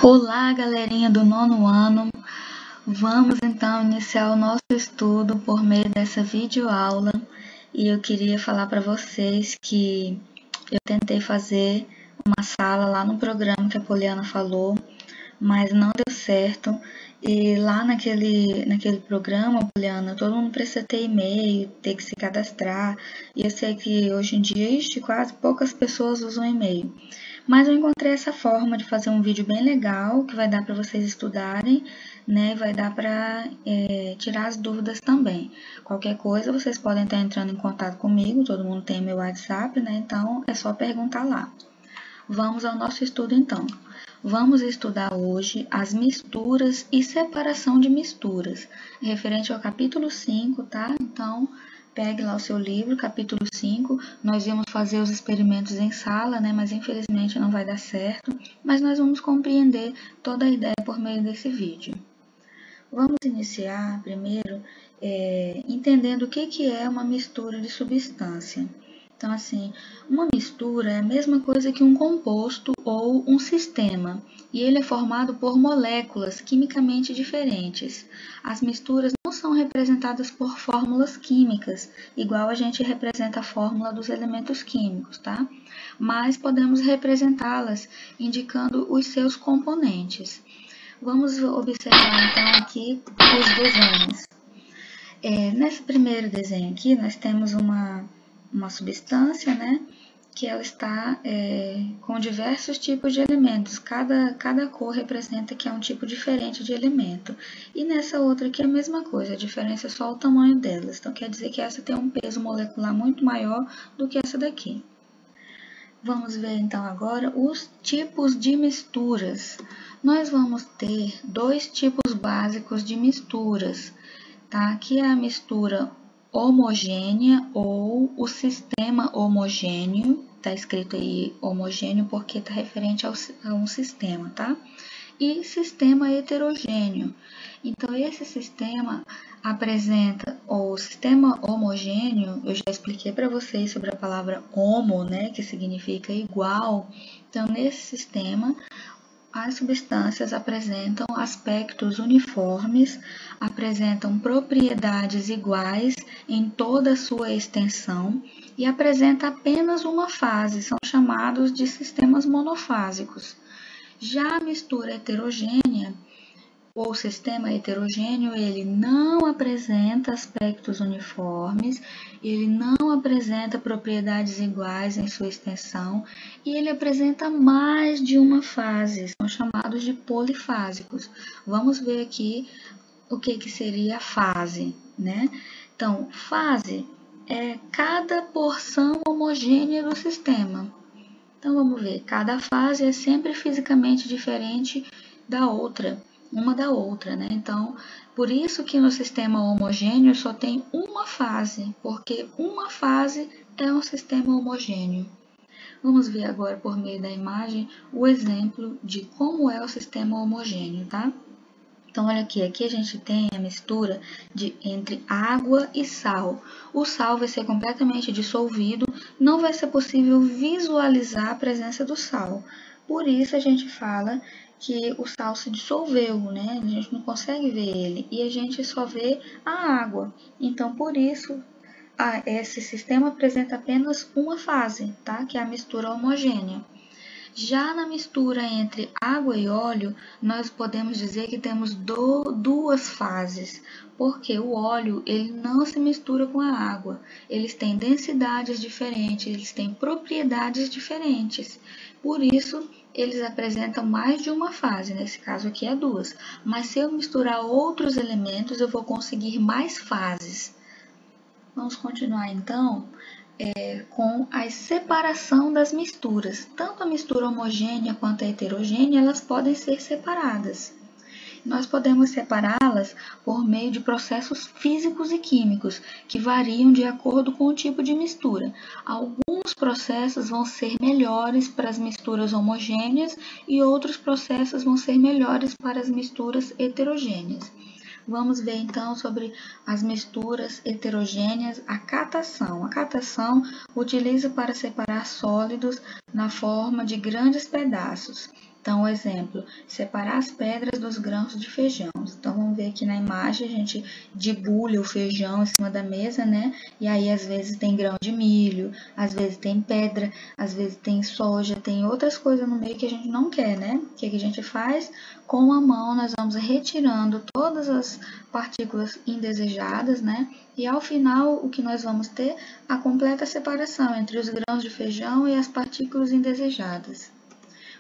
Olá, galerinha do nono ano! Vamos então iniciar o nosso estudo por meio dessa videoaula e eu queria falar para vocês que eu tentei fazer uma sala lá no programa que a Poliana falou, mas não deu certo. E lá naquele programa, Poliana, todo mundo precisa ter e-mail, ter que se cadastrar. E eu sei que hoje em dia, quase poucas pessoas usam e-mail. Mas eu encontrei essa forma de fazer um vídeo bem legal, que vai dar para vocês estudarem, né? Vai dar para tirar as dúvidas também. Qualquer coisa, vocês podem estar entrando em contato comigo, todo mundo tem meu WhatsApp, né? Então, é só perguntar lá. Vamos ao nosso estudo, então. Vamos estudar hoje as misturas e separação de misturas, referente ao capítulo 5, tá? Então, pegue lá o seu livro, capítulo 5. Nós íamos fazer os experimentos em sala, né? Mas infelizmente não vai dar certo. Mas nós vamos compreender toda a ideia por meio desse vídeo. Vamos iniciar primeiro entendendo o que é uma mistura de substância. Então, assim, uma mistura é a mesma coisa que um composto ou um sistema, e ele é formado por moléculas quimicamente diferentes. As misturas não são representadas por fórmulas químicas, igual a gente representa a fórmula dos elementos químicos, tá? Mas podemos representá-las indicando os seus componentes. Vamos observar então aqui os desenhos. Nesse primeiro desenho aqui, nós temos uma substância, né, que ela está com diversos tipos de elementos. Cada cor representa que é um tipo diferente de elemento. E nessa outra aqui é a mesma coisa, a diferença é só o tamanho delas. Então, quer dizer que essa tem um peso molecular muito maior do que essa daqui. Vamos ver então agora os tipos de misturas. Nós vamos ter dois tipos básicos de misturas, tá? Que é a mistura homogênea ou o sistema homogêneo. Tá escrito aí homogêneo porque está referente a um sistema, tá? E sistema heterogêneo. Então, esse sistema apresenta o sistema homogêneo. Eu já expliquei para vocês sobre a palavra homo, né, que significa igual. Então, nesse sistema, as substâncias apresentam aspectos uniformes, apresentam propriedades iguais em toda a sua extensão e apresenta apenas uma fase, são chamados de sistemas monofásicos. Já a mistura heterogênea, ou sistema heterogêneo, ele não apresenta aspectos uniformes, ele não apresenta propriedades iguais em sua extensão e ele apresenta mais de uma fase, são chamados de polifásicos. Vamos ver aqui o que seria a fase, né? Então, fase é cada porção homogênea do sistema. Então, vamos ver, cada fase é sempre fisicamente diferente da outra, uma da outra, né? Então, por isso que no sistema homogêneo só tem uma fase, porque uma fase é um sistema homogêneo. Vamos ver agora, por meio da imagem, o exemplo de como é o sistema homogêneo, tá? Então, olha aqui, a gente tem a mistura entre água e sal. O sal vai ser completamente dissolvido, não vai ser possível visualizar a presença do sal. Por isso, a gente fala que o sal se dissolveu, né? A gente não consegue ver ele e a gente só vê a água. Então, por isso, esse sistema apresenta apenas uma fase, tá? Que é a mistura homogênea. Já na mistura entre água e óleo, nós podemos dizer que temos duas fases, porque o óleo ele não se mistura com a água. Eles têm densidades diferentes, eles têm propriedades diferentes. Por isso, eles apresentam mais de uma fase, nesse caso aqui é duas. Mas se eu misturar outros elementos, eu vou conseguir mais fases. Vamos continuar então com a separação das misturas. Tanto a mistura homogênea quanto a heterogênea, elas podem ser separadas. Nós podemos separá-las por meio de processos físicos e químicos, que variam de acordo com o tipo de mistura. Alguns processos vão ser melhores para as misturas homogêneas e outros processos vão ser melhores para as misturas heterogêneas. Vamos ver então sobre as misturas heterogêneas, a catação. A catação utiliza para separar sólidos na forma de grandes pedaços. Então, exemplo, separar as pedras dos grãos de feijão. Então, vamos ver aqui na imagem, a gente debulha o feijão em cima da mesa, né? E aí, às vezes, tem grão de milho, às vezes tem pedra, às vezes tem soja, tem outras coisas no meio que a gente não quer, né? O que a gente faz? Com a mão, nós vamos retirando todas as partículas indesejadas, né? E ao final, o que nós vamos ter? A completa separação entre os grãos de feijão e as partículas indesejadas.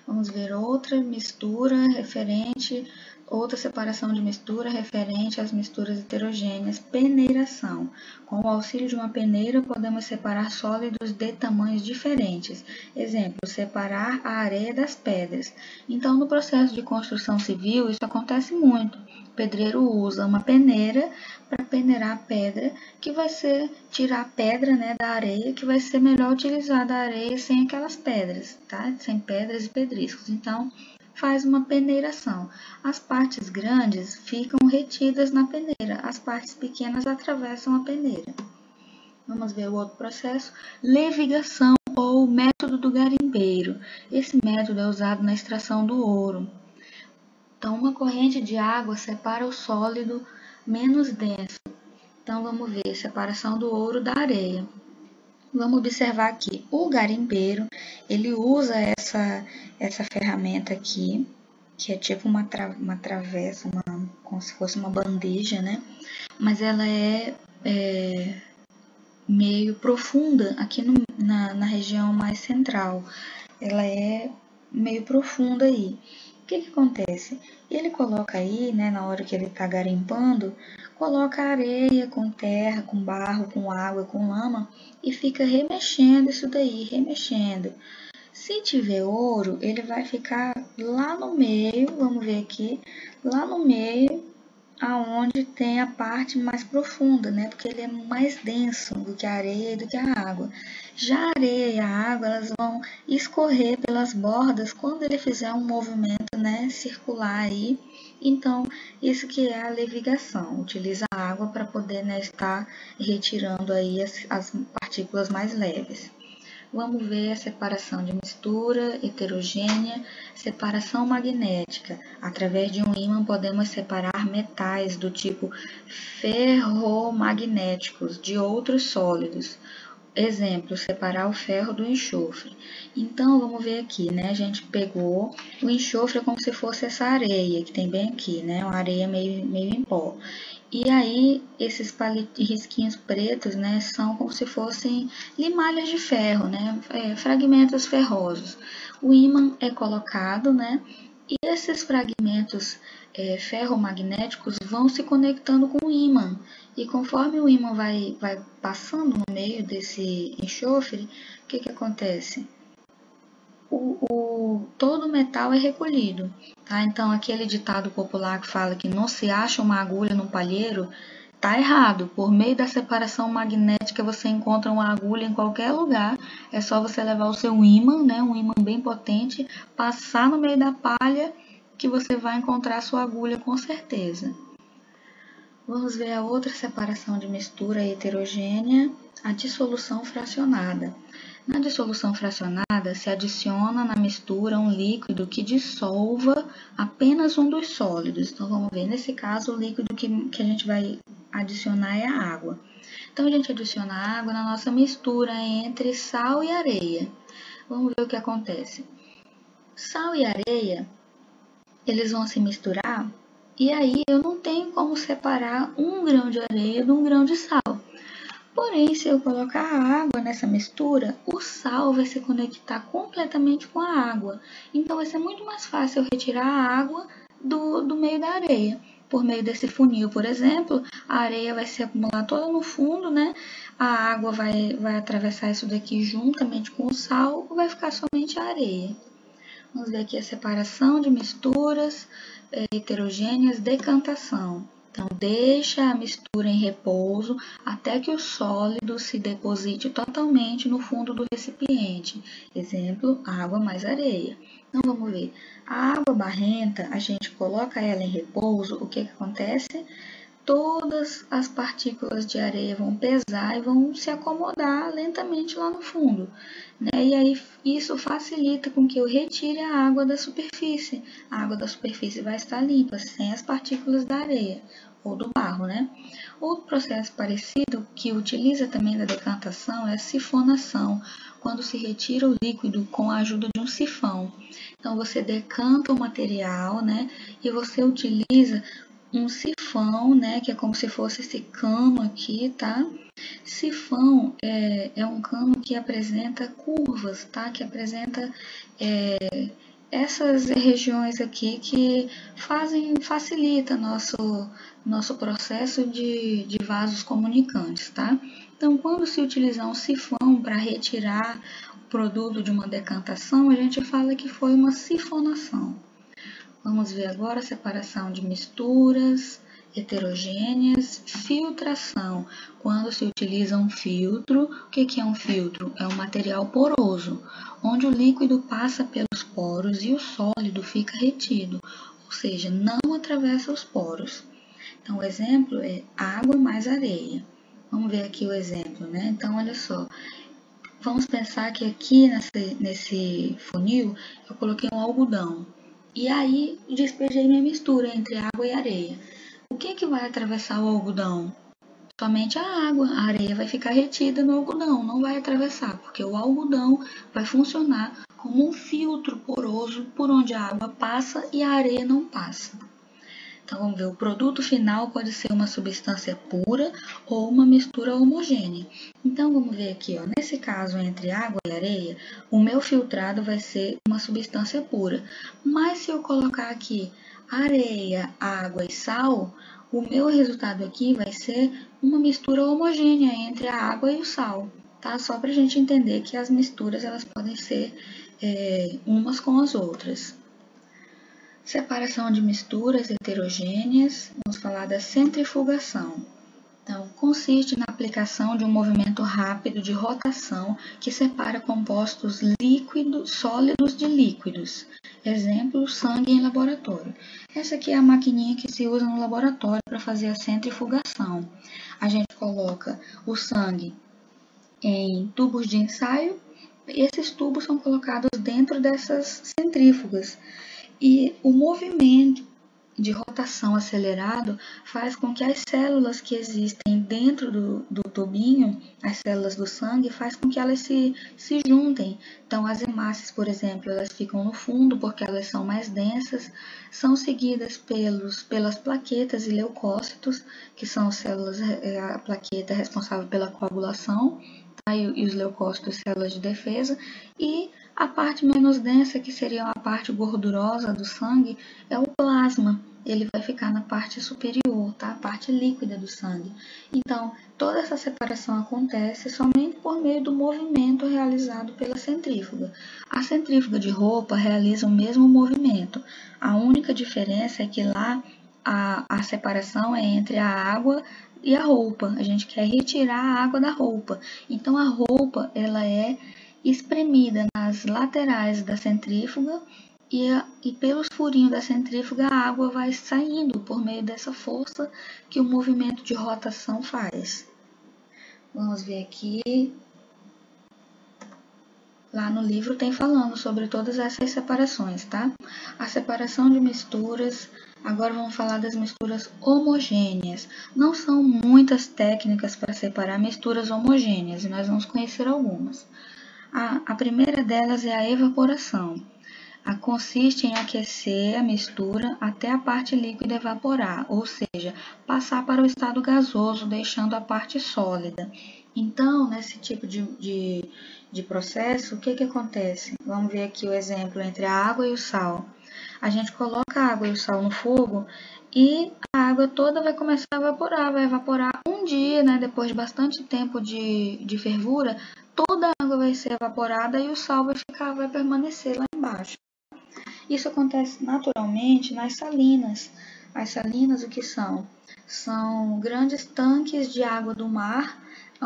Vamos ver outra mistura referente, outra separação de mistura referente às misturas heterogêneas, peneiração. Com o auxílio de uma peneira, podemos separar sólidos de tamanhos diferentes. Exemplo, separar a areia das pedras. Então, no processo de construção civil, isso acontece muito. O pedreiro usa uma peneira para peneirar a pedra, que vai ser tirar a pedra, né, da areia, que vai ser melhor utilizada a areia sem aquelas pedras, tá? Sem pedras e pedriscos. Então, faz uma peneiração. As partes grandes ficam retidas na peneira, as partes pequenas atravessam a peneira. Vamos ver o outro processo, levigação ou método do garimpeiro. Esse método é usado na extração do ouro. Então, uma corrente de água separa o sólido menos denso. Então, vamos ver separação do ouro da areia. Vamos observar aqui, o garimpeiro, ele usa essa ferramenta aqui, que é tipo uma travessa, como se fosse uma bandeja, né? Mas ela é meio profunda aqui na região mais central. Ela é meio profunda aí. O que acontece? Ele coloca aí, né, na hora que ele está garimpando, coloca areia com terra, com barro, com água, com lama e fica remexendo isso daí, remexendo. Se tiver ouro, ele vai ficar lá no meio, vamos ver aqui, lá no meio, aonde tem a parte mais profunda, né? Porque ele é mais denso do que a areia e do que a água. Já a areia e a água, elas vão escorrer pelas bordas quando ele fizer um movimento, né, circular aí. Então, isso que é a levigação. Utiliza a água para poder, né, estar retirando aí as partículas mais leves. Vamos ver a separação de mistura heterogênea, separação magnética. Através de um ímã podemos separar metais do tipo ferromagnéticos de outros sólidos. Exemplo, separar o ferro do enxofre. Então, vamos ver aqui, né? A gente pegou o enxofre como se fosse essa areia que tem bem aqui, né? Uma areia meio em pó. E aí, esses risquinhos pretos, né, são como se fossem limalhas de ferro, né, fragmentos ferrosos. O ímã é colocado, né, e esses fragmentos ferromagnéticos vão se conectando com o ímã. E conforme o ímã vai passando no meio desse enxofre, o que acontece? Todo metal é recolhido, tá? Então, aquele ditado popular que fala que não se acha uma agulha no palheiro, tá errado. Por meio da separação magnética, você encontra uma agulha em qualquer lugar. É só você levar o seu ímã, né? Um ímã bem potente, passar no meio da palha que você vai encontrar a sua agulha com certeza. Vamos ver a outra separação de mistura heterogênea, a dissolução fracionada. Na dissolução fracionada, se adiciona na mistura um líquido que dissolva apenas um dos sólidos. Então, vamos ver, nesse caso, o líquido que a gente vai adicionar é a água. Então, a gente adiciona a água na nossa mistura entre sal e areia. Vamos ver o que acontece. Sal e areia, eles vão se misturar e aí eu não tenho como separar um grão de areia de um grão de sal. Porém, se eu colocar a água nessa mistura, o sal vai se conectar completamente com a água. Então, vai ser muito mais fácil eu retirar a água do meio da areia. Por meio desse funil, por exemplo, a areia vai se acumular toda no fundo, né? A água vai atravessar isso daqui juntamente com o sal, vai ficar somente a areia. Vamos ver aqui a separação de misturas heterogêneas, decantação. Então, deixa a mistura em repouso até que o sólido se deposite totalmente no fundo do recipiente. Exemplo, água mais areia. Então, vamos ver. A água barrenta, a gente coloca ela em repouso, o que acontece? Todas as partículas de areia vão pesar e vão se acomodar lentamente lá no fundo. né? E aí isso facilita com que eu retire a água da superfície. A água da superfície vai estar limpa, sem as partículas da areia ou do barro, né? Outro processo parecido que utiliza também da decantação é a sifonação, quando se retira o líquido com a ajuda de um sifão. Então você decanta o material, né? E você utiliza um sifão, né? Que é como se fosse esse cano aqui, tá? Sifão é um cano que apresenta curvas, tá? Que apresenta essas regiões aqui que facilita nosso processo de vasos comunicantes, tá? Então, quando se utilizar um sifão para retirar o produto de uma decantação, a gente fala que foi uma sifonação. Vamos ver agora a separação de misturas heterogêneas, filtração. Quando se utiliza um filtro, o que é um filtro? É um material poroso, onde o líquido passa pelos poros e o sólido fica retido, ou seja, não atravessa os poros. Então, o exemplo é água mais areia. Vamos ver aqui o exemplo, né? Então, olha só. Vamos pensar que aqui nesse funil eu coloquei um algodão. E aí despejei minha mistura entre água e areia. O que vai atravessar o algodão? Somente a água. A areia vai ficar retida no algodão, não vai atravessar, porque o algodão vai funcionar como um filtro poroso por onde a água passa e a areia não passa. Então, vamos ver, o produto final pode ser uma substância pura ou uma mistura homogênea. Então, vamos ver aqui, ó, nesse caso, entre água e areia, o meu filtrado vai ser uma substância pura. Mas se eu colocar aqui areia, água e sal, o meu resultado aqui vai ser uma mistura homogênea entre a água e o sal, tá? Só para a gente entender que as misturas elas podem ser umas com as outras. Separação de misturas heterogêneas, vamos falar da centrifugação. Então, consiste na aplicação de um movimento rápido de rotação que separa compostos sólidos de líquidos. Exemplo, sangue em laboratório. Essa aqui é a maquininha que se usa no laboratório para fazer a centrifugação. A gente coloca o sangue em tubos de ensaio e esses tubos são colocados dentro dessas centrífugas. E o movimento de rotação acelerado faz com que as células que existem dentro do tubinho, as células do sangue, faz com que elas se juntem. Então, as hemácias, por exemplo, elas ficam no fundo porque elas são mais densas, são seguidas pelas plaquetas e leucócitos, que são células, a plaqueta responsável pela coagulação, tá? E os leucócitos, células de defesa, e a parte menos densa, que seria a parte gordurosa do sangue, é o plasma. Ele vai ficar na parte superior, tá? A parte líquida do sangue. Então, toda essa separação acontece somente por meio do movimento realizado pela centrífuga. A centrífuga de roupa realiza o mesmo movimento. A única diferença é que lá a separação é entre a água e a roupa. A gente quer retirar a água da roupa. Então, a roupa ela é espremida nas laterais da centrífuga e pelos furinhos da centrífuga a água vai saindo por meio dessa força que o movimento de rotação faz. Vamos ver aqui. Lá no livro tem falando sobre todas essas separações, tá? A separação de misturas, agora vamos falar das misturas homogêneas. Não são muitas técnicas para separar misturas homogêneas, e nós vamos conhecer algumas. A primeira delas é a evaporação. Consiste em aquecer a mistura até a parte líquida evaporar, ou seja, passar para o estado gasoso, deixando a parte sólida. Então, nesse tipo de processo, o que acontece? Vamos ver aqui o exemplo entre a água e o sal. A gente coloca a água e o sal no fogo e a água toda vai começar a evaporar. Vai evaporar um dia, né? Depois de bastante tempo de fervura, toda a água vai ser evaporada e o sal vai permanecer lá embaixo. Isso acontece naturalmente nas salinas. As salinas, o que são? São grandes tanques de água do mar,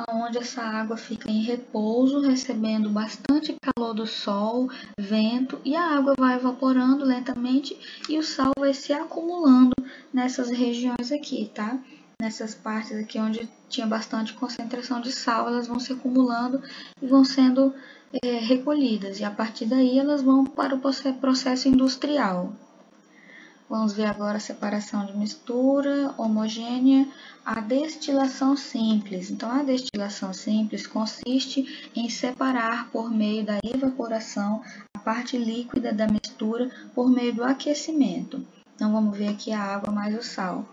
onde essa água fica em repouso, recebendo bastante calor do sol, vento, e a água vai evaporando lentamente e o sal vai se acumulando nessas regiões aqui, tá? Nessas partes aqui onde tinha bastante concentração de sal, elas vão se acumulando e vão sendo recolhidas e a partir daí elas vão para o processo industrial. Vamos ver agora a separação de mistura homogênea, a destilação simples. Então, a destilação simples consiste em separar por meio da evaporação a parte líquida da mistura por meio do aquecimento. Então, vamos ver aqui a água mais o sal.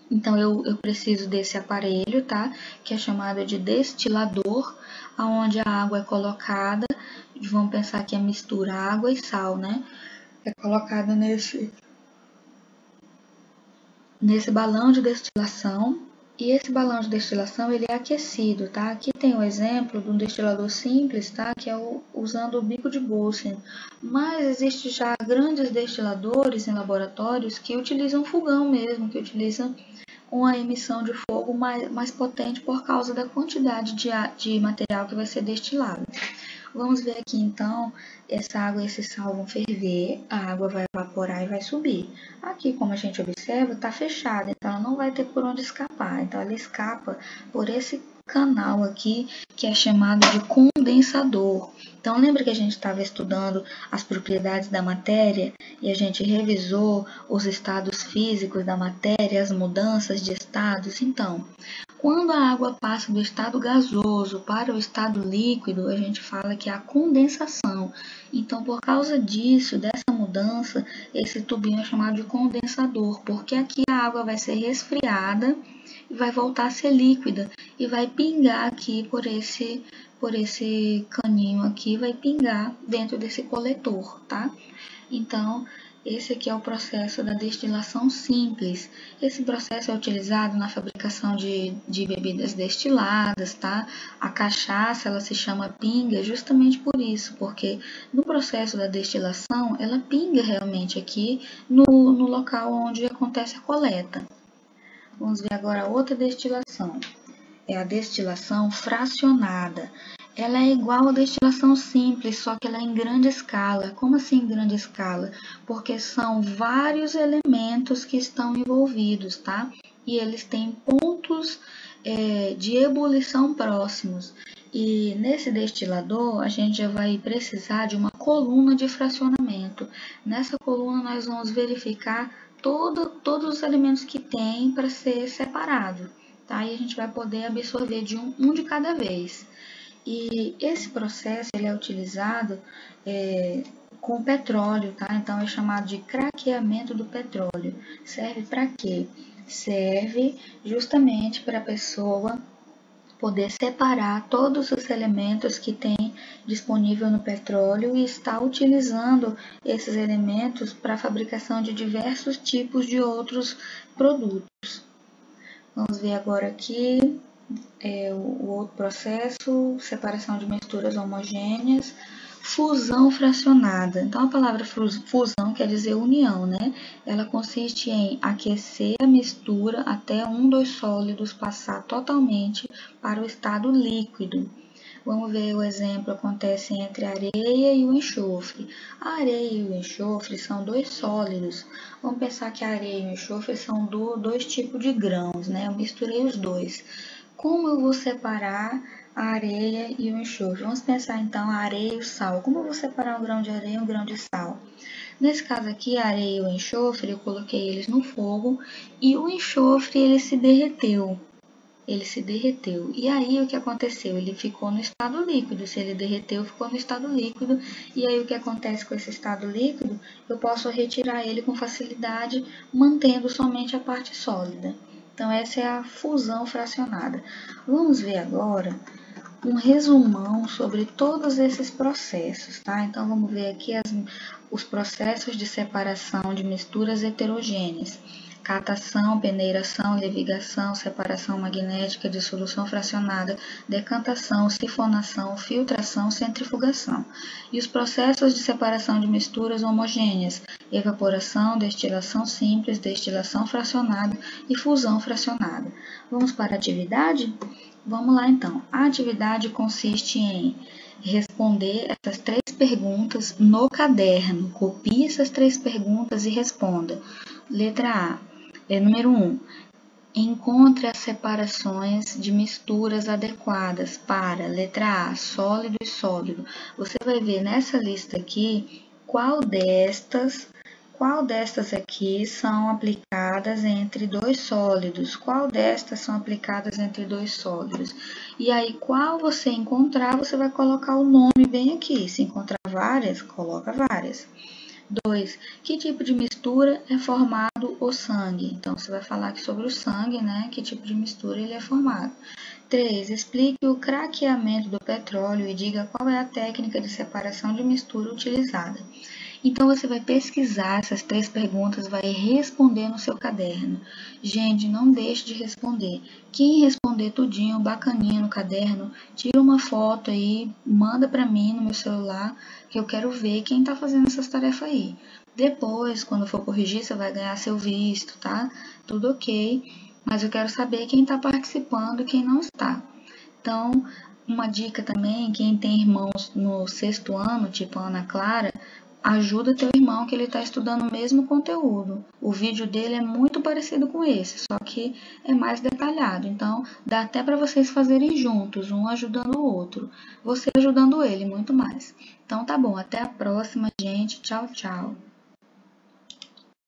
Então, eu preciso desse aparelho, tá? Que é chamado de destilador, onde a água é colocada. Vamos pensar que é mistura água e sal, né? É colocada nesse balão de destilação, e esse balão de destilação ele é aquecido, tá? Aqui tem o exemplo de um destilador simples, tá? Que é usando o bico de Bunsen, mas existe já grandes destiladores em laboratórios que utilizam fogão mesmo, que utilizam uma emissão de fogo mais potente por causa da quantidade de material que vai ser destilado. Vamos ver aqui então, essa água e esse sal vão ferver, a água vai evaporar e vai subir. Aqui, como a gente observa, está fechada, então ela não vai ter por onde escapar. Então ela escapa por esse canal aqui, que é chamado de condensador. Então lembra que a gente estava estudando as propriedades da matéria e a gente revisou os estados físicos da matéria, as mudanças de estados? Então, quando a água passa do estado gasoso para o estado líquido, a gente fala que é a condensação. Então, por causa disso, dessa mudança, esse tubinho é chamado de condensador, porque aqui a água vai ser resfriada e vai voltar a ser líquida e vai pingar aqui por esse caninho aqui, vai pingar dentro desse coletor, tá? Então, esse aqui é o processo da destilação simples. Esse processo é utilizado na fabricação de bebidas destiladas, tá? A cachaça, ela se chama pinga justamente por isso, porque no processo da destilação, ela pinga realmente aqui no local onde acontece a coleta. Vamos ver agora outra destilação. É a destilação fracionada. Ela é igual à destilação simples, só que ela é em grande escala. Como assim em grande escala? Porque são vários elementos que estão envolvidos, tá? E eles têm pontos de ebulição próximos. E nesse destilador, a gente já vai precisar de uma coluna de fracionamento. Nessa coluna, nós vamos verificar todos os elementos que tem para ser separado. Tá? E a gente vai poder absorver de um de cada vez. E esse processo ele é utilizado com petróleo, tá? Então é chamado de craqueamento do petróleo. Serve para quê? Serve justamente para a pessoa poder separar todos os elementos que tem disponível no petróleo e está utilizando esses elementos para a fabricação de diversos tipos de outros produtos. Vamos ver agora aqui o outro processo, separação de misturas homogêneas, fusão fracionada. Então, a palavra fusão quer dizer união, né? Ela consiste em aquecer a mistura até um dos sólidos passar totalmente para o estado líquido. Vamos ver o exemplo, acontece entre a areia e o enxofre. A areia e o enxofre são dois sólidos. Vamos pensar que a areia e o enxofre são dois tipos de grãos, né? Eu misturei os dois. Como eu vou separar a areia e o enxofre? Vamos pensar então a areia e o sal. Como eu vou separar um grão de areia e um grão de sal? Nesse caso aqui, a areia e o enxofre, eu coloquei eles no fogo e o enxofre ele se derreteu. E aí o que aconteceu? Ele ficou no estado líquido. Se ele derreteu, ficou no estado líquido. E aí o que acontece com esse estado líquido? Eu posso retirar ele com facilidade, mantendo somente a parte sólida. Então essa é a fusão fracionada. Vamos ver agora um resumão sobre todos esses processos, tá? Então vamos ver aqui os processos de separação de misturas heterogêneas. Catação, peneiração, levigação, separação magnética, dissolução fracionada, decantação, sifonação, filtração, centrifugação. E os processos de separação de misturas homogêneas, evaporação, destilação simples, destilação fracionada e fusão fracionada. Vamos para a atividade? Vamos lá então. A atividade consiste em responder essas 3 perguntas no caderno. Copie essas 3 perguntas e responda. Letra A. Número 1. Encontre as separações de misturas adequadas para, letra A, sólido e sólido. Você vai ver nessa lista aqui qual destas aqui são aplicadas entre dois sólidos, qual destas são aplicadas entre dois sólidos. E aí, qual você encontrar, você vai colocar o nome bem aqui. Se encontrar várias, coloca várias. 2. Que tipo de mistura é formado o sangue? Então, você vai falar aqui sobre o sangue, né? Que tipo de mistura ele é formado. 3. Explique o craqueamento do petróleo e diga qual é a técnica de separação de mistura utilizada. Então, você vai pesquisar essas 3 perguntas, vai responder no seu caderno. Gente, não deixe de responder. Quem responder tudinho, bacaninha no caderno, tira uma foto aí, manda para mim no meu celular, que eu quero ver quem está fazendo essas tarefas aí. Depois, quando for corrigir, você vai ganhar seu visto, tá? Tudo ok, mas eu quero saber quem está participando e quem não está. Então, uma dica também, quem tem irmãos no 6º ano, tipo a Ana Clara, ajuda teu irmão que ele está estudando o mesmo conteúdo. O vídeo dele é muito parecido com esse, só que é mais detalhado. Então, dá até para vocês fazerem juntos, um ajudando o outro. Você ajudando ele, muito mais. Então, tá bom. Até a próxima, gente. Tchau, tchau.